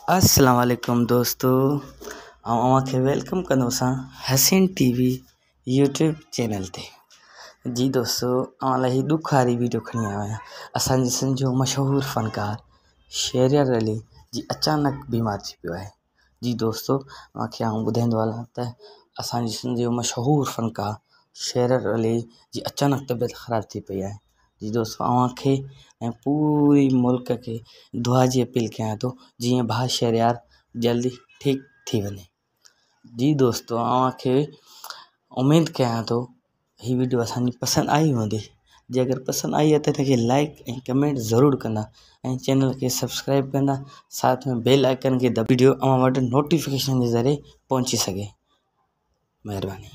अस्सलाम वालेकुम दोस्तों, अव्हांखे वेलकम कंदो सां हसीन टीवी यूट्यूब चैनल ते। जी दोस्तों, अव्हां लाइ ॾुख वारी वीडियो खणी आयो आहियां। असांजे सिंध जो मशहूरु फ़नकार शहरयार अली जी अचानक बीमार थी पियो आहे। जी दोस्तों, तव्हांखे आउं ॿुधाईंदो हलां त असांजे सिंध जो मशहूरु फ़नकार शहरयार अली जी अचानक तबियत ख़राब थी पई आहे। जी दोस्तों, अव्हांखे ऐं पूरी मुल्क खे दुआ जी अपील कयां थो जीअं भाउ शहरयार जल्दी ठीक थी वञे। जी दोस्तों, अव्हांखे उमेद कयां थो ही वीडियो असांजी पसंदि आई हूंदी। जे अगरि पसंदि आई आहे त हिनखे लाइक ऐं कमेंट ज़रूरु कंदा ऐं चैनल खे सब्सक्राइब कंदा, साथ में बेल आइकन खे वीडियो अव्हां वटि नोटिफिकेशन जे ज़रिए पहुची सघे। महिरबानी।